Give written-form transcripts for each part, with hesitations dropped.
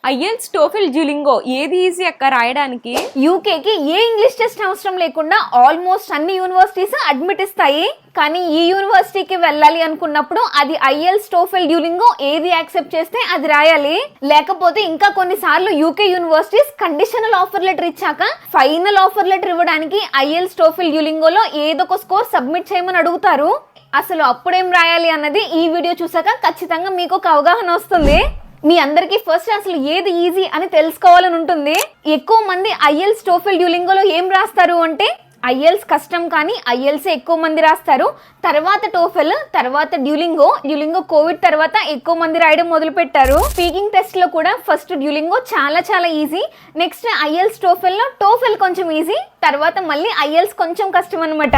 IELTS TOEFL Duolingo ఏది easy అక్క రాయడానికి? యూకేకి ఏ ఇంగ్లీష్ టెస్ట్ అవసరం లేకుండా ఆల్మోస్ట్ అన్ని యూనివర్సిటీస్ అడ్మిట్ ఇస్తాయి. కానీ ఈ యూనివర్సిటీకి వెళ్ళాలి అనుకున్నప్పుడు అది ఐఎల్స్ టోఫెల్ డ్యూలింగో ఏది యాక్సెప్ట్ చేస్తే అది రాయాలి. లేకపోతే ఇంకా కొన్నిసార్లు UK universities conditional offer letter ఇచ్చాక ఫైనల్ ఆఫర్ లెటర్ ఇవ్వడానికి ఐఎల్స్ టోఫెల్ డ్యూలింగోలో ఏదో ఒక స్కోర్ సబ్మిట్ చేయమని అడుగుతారు. అసలు అప్పుడేం రాయాలి అన్నది ఈ వీడియో చూసాక ఖచ్చితంగా మీకు ఒక అవగాహన వస్తుంది. మీ అందరికీ ఫస్ట్ అసలు ఏది ఈజీ అని తెలుసుకోవాలని ఉంటుంది. ఎక్కువ మంది ఐఎల్స్ టోఫెల్ డ్యూలింగోలో ఏం రాస్తారు అంటే ఐఎల్స్ కష్టం కానీ ఐఎల్సే ఎక్కువ మంది రాస్తారు. తర్వాత టోఫెల్, తర్వాత డ్యూలింగో కోవిడ్ తర్వాత ఎక్కువ మంది రాయడం మొదలు పెట్టారు. స్పీకింగ్ టెస్ట్ లో కూడా ఫస్ట్ డ్యూలింగో చాలా ఈజీ, నెక్స్ట్ ఐఎల్స్ టోఫెల్ కొంచెం ఈజీ, తర్వాత మళ్ళీ ఐఎల్స్ కొంచెం కష్టం అనమాట.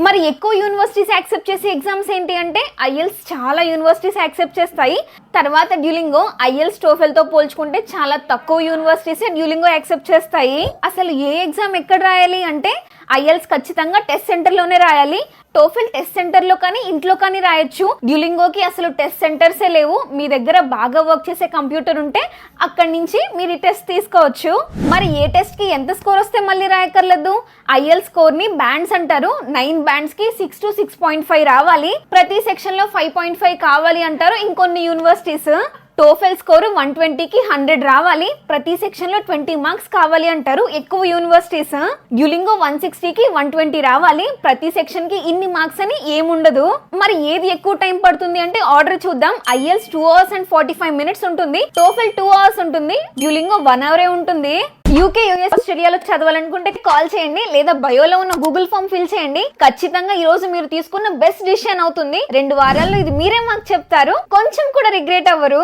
మరి ఎక్కువ యూనివర్సిటీస్ యాక్సెప్ట్ చేసే ఎగ్జామ్స్ ఏంటి అంటే ఐఎల్స్ చాలా యూనివర్సిటీస్ యాక్సెప్ట్ చేస్తాయి. తర్వాత డ్యూలింగో ఐఎల్స్ టోఫెల్ తో పోల్చుకుంటే చాలా తక్కువ యూనివర్సిటీస్ డ్యూలింగో యాక్సెప్ట్ చేస్తాయి. అసలు ఏ ఎగ్జామ్ ఎక్కడ రాయాలి అంటే ఐఎల్స్ ఖచ్చితంగా టెస్ట్ సెంటర్ లోనే రాయాలి. టోఫెల్ టెస్ట్ సెంటర్ లో కానీ ఇంట్లో కానీ రాయొచ్చు. డ్యూలింగోకి అసలు టెస్ట్ సెంటర్సే లేవు. మీ దగ్గర బాగా వర్క్ చేసే కంప్యూటర్ ఉంటే అక్కడి నుంచి మీరు ఈ టెస్ట్ తీసుకోవచ్చు. మరి ఏ టెస్ట్ కి ఎంత స్కోర్ వస్తే మళ్ళీ రాయక్కర్లేదు. ఐఎల్ స్కోర్ ని బ్యాండ్స్ అంటారు. 9 బ్యాండ్స్ కి 6 to 6.5 రావాలి. ప్రతి సెక్షన్ లో 5.5 కావాలి అంటారు ఇంకొన్ని యూనివర్సిటీస్. టోఫెల్ స్కోర్ 120కి 100 రావాలి. ప్రతి సెక్షన్ లో 20 మార్క్స్ కావాలి అంటారు ఎక్కువ యూనివర్సిటీస్. డ్యూలింగో 160కి 120 రావాలి. ప్రతి సెక్షన్ కి ఇన్ని మార్క్స్ అని ఏముండదు. మరి ఏది ఎక్కువ టైం పడుతుంది అంటే ఆర్డర్ చూద్దాం. ఐఎల్స్ 2 hours and 45 minutes ఉంటుంది. టోఫెల్ 2 hours ఉంటుంది. డ్యూలింగో 1 hour ఉంటుంది. యూకే యూఎస్ ఆస్ట్రేలియాలో చదవాలనుకుంటే కాల్ చేయండి, లేదా బయోలో ఉన్న గూగుల్ ఫామ్ ఫిల్ చేయండి. ఖచ్చితంగా ఈ రోజు మీరు తీసుకున్న బెస్ట్ డిసిషన్ అవుతుంది. 2 వారాల్లో ఇది మీరే మాకు చెప్తారు, కొంచెం కూడా రిగ్రెట్ అవ్వరు.